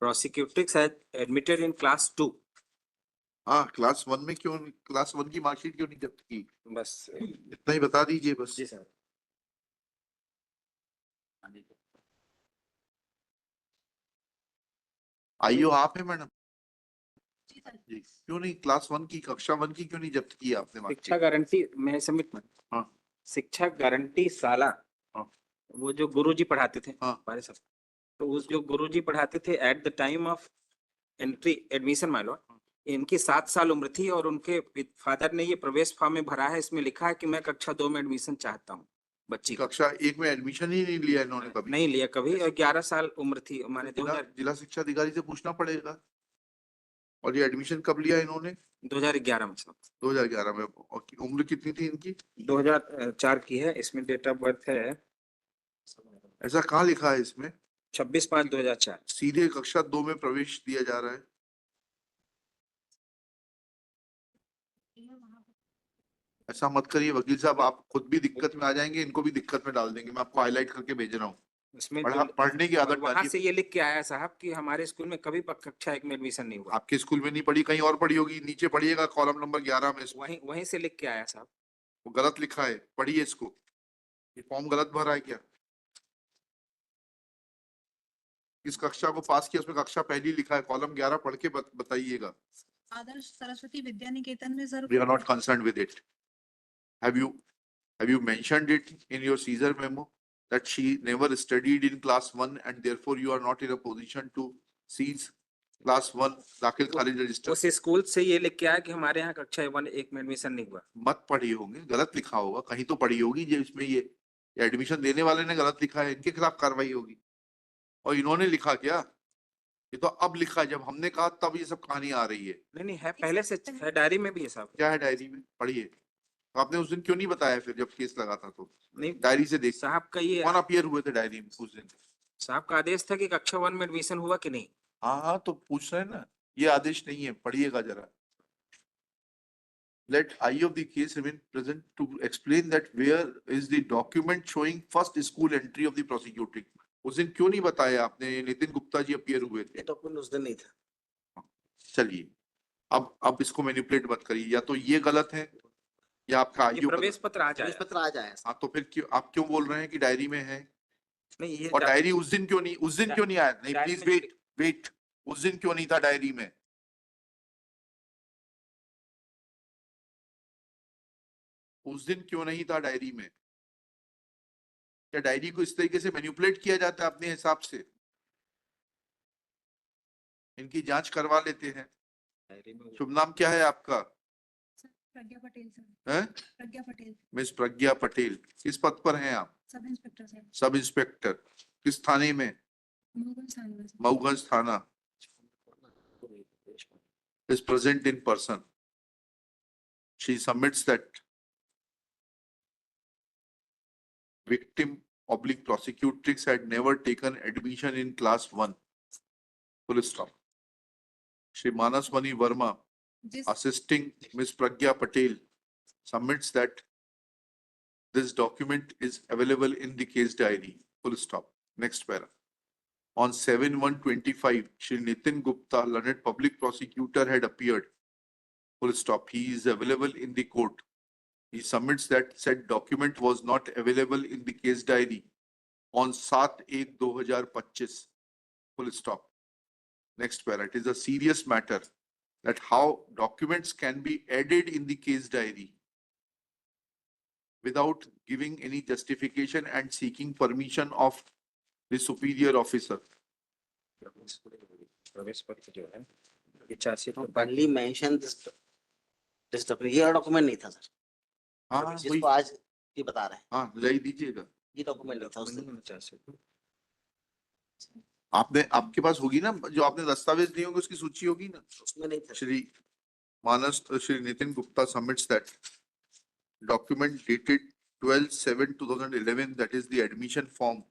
Prosecutrix had admitted in class 2. हाँ, class 1 में क्यों, क्लास 1 की मार्कशीट क्यों नहीं जब्त की? बस इतना ही बता दीजिए बस। जी सर। आईओ आप है मैडम? जी, क्यों नहीं क्लास 1 की, कक्षा 1 की क्यों नहीं जब्त की आपने शिक्षा मार्कशीट? गारंटी मैं सबमिट। हाँ शिक्षा गारंटी साला, हाँ वो जो गुरुजी पढ़ाते थे हाँ हमारे साथ, तो उस जो गुरुजी पढ़ाते थे at the time of entry admission my Lord, इनकी 7 साल उम्र थी और उनके फादर ने ये प्रवेश फॉर्म में भरा है, इसमें लिखा है कि मैं कक्षा 2 में एडमिशन चाहता हूँ बच्ची का। कक्षा 1 में एडमिशन ही नहीं लिया इन्होंने कभी? नहीं लिया कभी, और 11 साल उम्र थी हमारे। जिला शिक्षा अधिकारी से पूछना पड़ेगा। और ये एडमिशन कब लिया इन्होंने? 2011 में साहब। 2011 में। और उम्र कितनी थी इनकी? 2004 की है, इसमें डेट ऑफ बर्थ है ऐसा कहाँ लिखा है इसमें? 26/5/2004। सीधे कक्षा 2 में प्रवेश दिया जा रहा है। ऐसा मत करिए वकील साहब, आप खुद भी दिक्कत में आ जाएंगे, इनको भी दिक्कत में डाल देंगे। मैं आपको हाईलाइट करके भेज रहा हूँ। इसमें पढ़ने की आदत वहां डालिए। से ये लिख के आया साहब कि हमारे स्कूल में कभी कक्षा 1 में एडमिशन नहीं हुआ। आपके स्कूल में नहीं पढ़ी, कहीं और पढ़ी होगी। नीचे पढ़िएगा कॉलम नंबर 11 में। वहीं से लिख के आया साहब। वो गलत लिखा है, पढ़िए इसको। ये फॉर्म गलत भरा है क्या? इस कक्षा को पास किया, उसमें कक्षा पहली लिखा है, कॉलम 11 पढ़ के बताइएगा। आदर्श सरस्वती विद्या निकेतन में sir. We are not concerned with it. Have you mentioned it in your Caesar memo that she never studied in class 1 and therefore you are not in a position to seize class 1 दाखिल खारिज register? उस school से ये लिख के आया कि हमारे यहाँ कक्षा 1 में एडमिशन नहीं हुआ। मत पढ़ी होंगे, गलत लिखा होगा, कहीं तो पढ़ी होगी। जो इसमें ये एडमिशन देने वाले ने गलत लिखा है, इनके खिलाफ कार्रवाई होगी। और इन्होंने लिखा क्या? ये तो अब लिखा, जब हमने कहा तब ये सब कहानी आ रही है। नहीं है, पहले से है, डायरी में भी है साहब। क्या है डायरी में? पढ़िए। तो आपने उस दिन क्यों नहीं बताया फिर जब केस लगा था? तो नहीं, डायरी से देख साहब का ये कौन अपीयर हुए थे डायरी में उस दिन? साहब का आदेश था कि कक्षा 1 में एडमिशन हुआ कि नहीं। हाँ, तो पूछ रहे हैं ना, ये आदेश नहीं है, पढ़िएगा जरा। Let I of the case remain present to explain that where is the document showing first school entry of the prosecuting? उस दिन क्यों नहीं बताया आपने? नितिन गुप्ता जी अपीयर हुए थे। डॉक्यूमेंट उस दिन नहीं था। चलिए, अब इसको मैनिपुलेट मत करिए। या तो ये गलत है या आपका आईओ प्रवेश पत्र आ जाए। हाँ, तो फिर क्यों आप क्यों बोल रहे हैं कि डायरी में है? नहीं, ये और डायरी उस दिन क्यों नहीं आया? नहीं, डायरी प्लीज में वेट। उस दिन क्यों नहीं था डायरी में? उस दिन क्यों नहीं था डायरी में? क्या डायरी को इस तरीके से मैनिपुलेट किया जाता है अपने हिसाब से? इनकी जांच करवा लेते हैं। शुभ नाम क्या है आपका? प्रज्ञा पटेल सर। हैं? प्रज्ञा पटेल। मिस प्रज्ञा पटेल, किस पद पर हैं आप? Sub inspector sir. Sub inspector. किस थाने में? मऊगंज थाना। is present in person. She submits that victim oblique prosecutrix had never taken admission in class 1. Full stop. Shri Manasmani Verma, assisting Miss Pragya Patel, submits that this document is available in the case diary. Full stop. Next para. On 7/1/25, Shri Nitin Gupta, learned public prosecutor, had appeared. Full stop. He is available in the court. He submits that said document was not available in the case diary on 7/1/2025. Full stop. Next para. It is a serious matter that how documents can be added in the case diary without giving any justification and seeking permission of the superior officer. प्रवेश पत्र जो है ये chargesheet में only mention this document, ये document नहीं था sir. हाँ, जिसको आज ये बता रहे हैं। हाँ, ले दीजिएगा। ये डॉक्यूमेंट नहीं था उस दिन। चार्जशीट आपने, आपके पास होगी ना, जो आपने दस्तावेज दिए होंगे उसकी सूची होगी ना, उसमें नहीं था। Shri Nitin Gupta submits that document dated 12/7/2011, that is the admission form,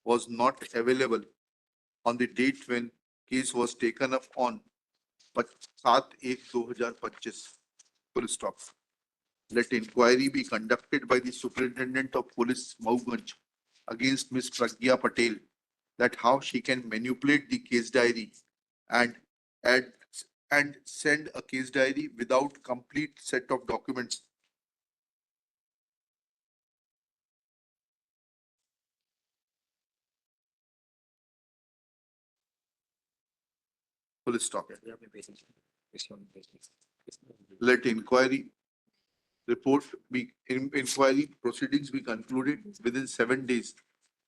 was not available on the date when case was taken up on 7/1/2025. Full stop. Let inquiry be conducted by the Superintendent of Police Mauganj against Miss Pragya Patel that how she can manipulate the case diary and add and send a case diary without complete set of documents. Full stop. Let inquiry report be, inquiry proceedings be concluded within 7 days.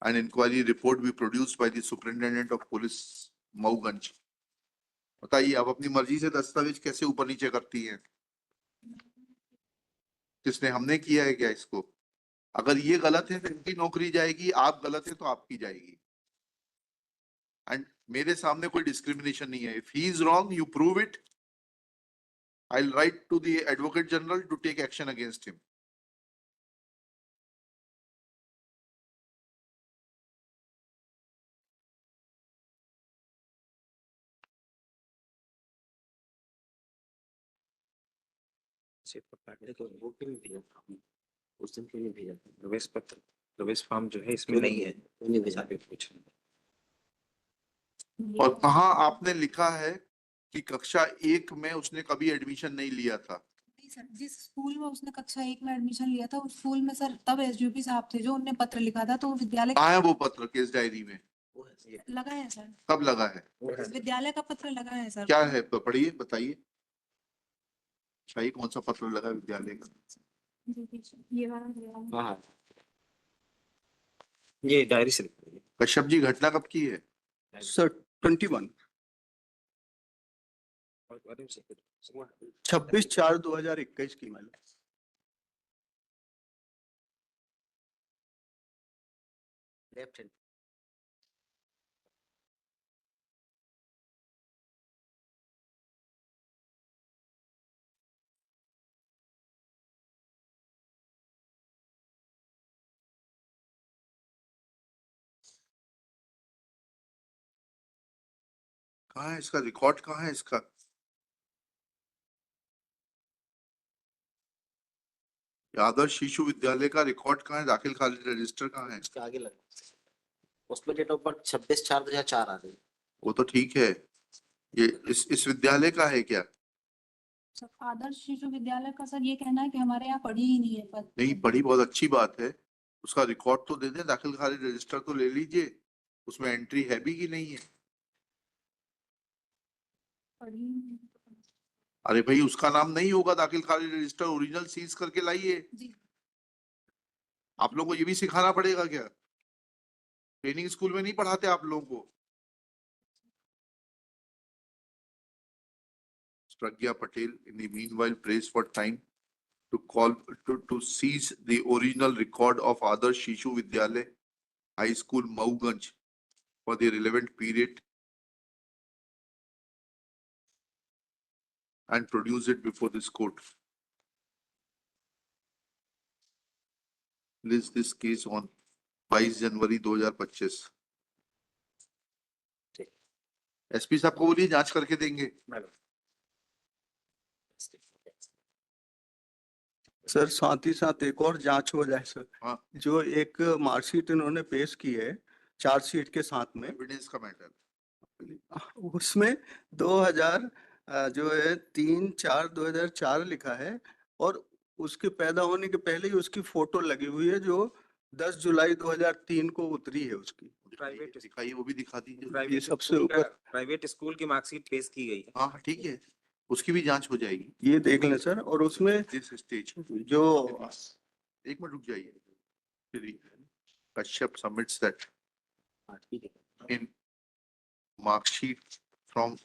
An inquiry report be produced by the superintendent of police Mauganj. बताइए आप अपनी मर्जी से दस्तावेज कैसे ऊपर नीचे करती हैं? किसने, हमने किया है क्या इसको? अगर ये गलत है तो इनकी नौकरी जाएगी, आप गलत है तो आपकी जाएगी. एंड मेरे सामने कोई डिस्क्रिमिनेशन नहीं है. If he is wrong, you prove it. I'll write to the Advocate General to take action against him. उस दिन क्यों नहीं भेजा? प्रवेश पत्र, प्रवेश फॉर्म जो है इसमें नहीं है. क्यों नहीं भेजा? आगे पूछ. और कहाँ आपने लिखा है कि कक्षा 1 में उसने कभी एडमिशन नहीं लिया था? नहीं सर, जिस स्कूल में उसने कक्षा 1 में एडमिशन लिया था उस स्कूल में सर तब एसडीओपी साहब थे जो उनने पत्र लिखा था, तो वो विद्यालय कहाँ है वो पत्र केस डायरी में? वो है ये, लगा है सर, कब लगा है? वो है। विद्यालय का पत्र लगा है सर. क्या है? पढ़िए, बताइए. शाही कौन सा पत्र लगा है विद्यालय का? ये वाला हाँ हाँ, ये डायरी से लिखा है. कश्यप जी, घटना कब की है? सर 21 26/4/2021 की मैडम. Left hand. कहाँ है इसका रिकॉर्ड? कहाँ है इसका? आदर्श शिशु विद्यालय का रिकॉर्ड कहाँ है? दाखिल खारिज रजिस्टर कहाँ है? उसके आगे लगा, उसमें डेट ऑफ बर्थ 26/4/2004 आ गई. वो तो ठीक है. ये इस विद्यालय का है क्या? सर आदर्श शिशु विद्यालय का सर ये कहना है कि हमारे यहाँ पढ़ी ही नहीं है पद. नहीं पढ़ी, बहुत अच्छी बात है. उसका रिकॉर्ड तो दे दें, दाखिल खारिज रजिस्टर तो ले लीजिए. उसमें एंट्री है भी कि नहीं है? पढ़ी ही नहीं है. अरे भाई, उसका नाम नहीं होगा दाखिल खारिज रजिस्टर. ओरिजिनल सीज करके लाइए. जी आप लोगों को ये भी सिखाना पड़ेगा क्या? ट्रेनिंग स्कूल में नहीं पढ़ाते आप लोगों को? Pragya Patel in the meanwhile prays for time to call to seize the original record of Adarsh Shishu Vidyalay High School Mauganj for the relevant period and produce it before this court. List this case on 22 January 2025. SP साहब को बोलिए जांच करके देंगे. Sir साथ ही साथ एक और जांच हो जाए सर. हाँ. जो एक मार्कशीट इन्होंने पेश की है चार्जशीट के साथ में, एविडेंस का मैटर. उसमें 2000 जो है 3/4/2004 लिखा है और उसके पैदा होने के पहले ही उसकी फोटो लगी हुई है जो 10 जुलाई 2003 को उतरी है उसकी. प्राइवेट दिखाइए, वो भी दिखा दीजिए. ये सबसे ऊपर प्राइवेट स्कूल की मार्कशीट पेश की गई है. हाँ ठीक है, उसकी भी जांच हो जाएगी. ये देख लें सर. और उसमें दिस स्टेज जो एक मिनट रुक जाइए. कश्यप सबमिट्स दैट हाँ ठीक है. in mark sheet from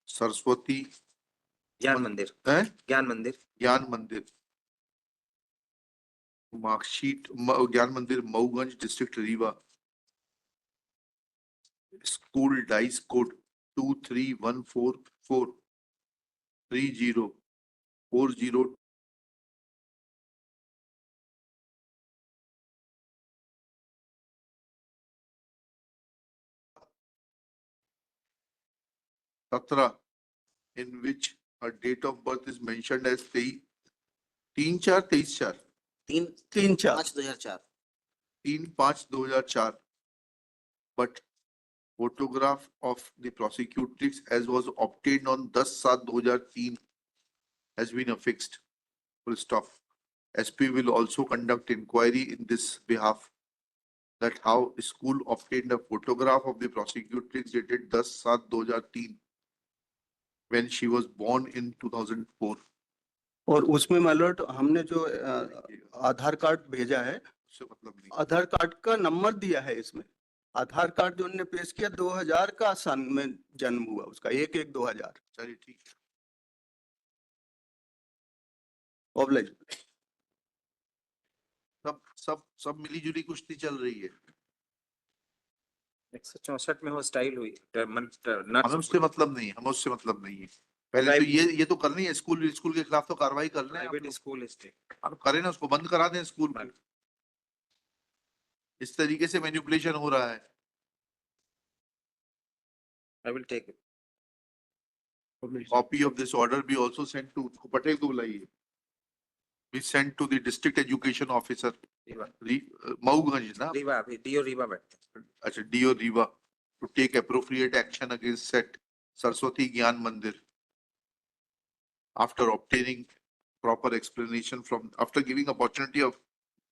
Saraswati ज्ञान मंदिर, eh? ज्ञान मंदिर. Gyan Mandir. Mark sheet Gyan Mandir, Mauganj district, Rewa. School dice code 23144 3040. Tatra, in which her date of birth is mentioned as 3/4/23/4. 3/4 3/5/2004. 3/5/2004. But photograph of the prosecutrix as was obtained on 10/7/2003 has been affixed. Full stop. SP will also conduct inquiry in this behalf, that how school obtained a photograph of the prosecutrix dated 10/7/2003 when she was born in 2004. और उसमें my lord हमने जो आधार card भेजा है, उससे मतलब नहीं। आधार card का नंबर दिया है इसमें। आधार कार्ड जो उन्होंने पेश किया 2000 का सन में जन्म हुआ उसका, 1/1/2000। चलिए ठीक है। ऑब्लाइज। सब मिली-जुली कुश्ती चल रही है। 164 में वो स्टाइल हुई हमें उससे मतलब नहीं है, हमें उससे मतलब नहीं है। पहले तो ये तो करनी है, स्कूल के खिलाफ तो कार्रवाई कर रहे हैं आप प्राइवेट लोग। School state. आप करें ना, उसको बंद करा दें स्कूल को। इस तरीके से मैनिपुलेशन हो रहा है। I will take it. Copy of this order be also sent to Patel को बुलाइए। Be sent to the district education officer, Mauganj ना? रीवा, अभी डीओ रीवा बैठते हैं। अच्छा, DO Rewa, to take appropriate action against said Saraswati Gyan Mandir after obtaining proper explanation after giving opportunity of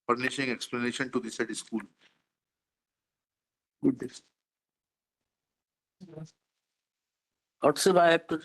furnishing explanation to the said school. Outside I have to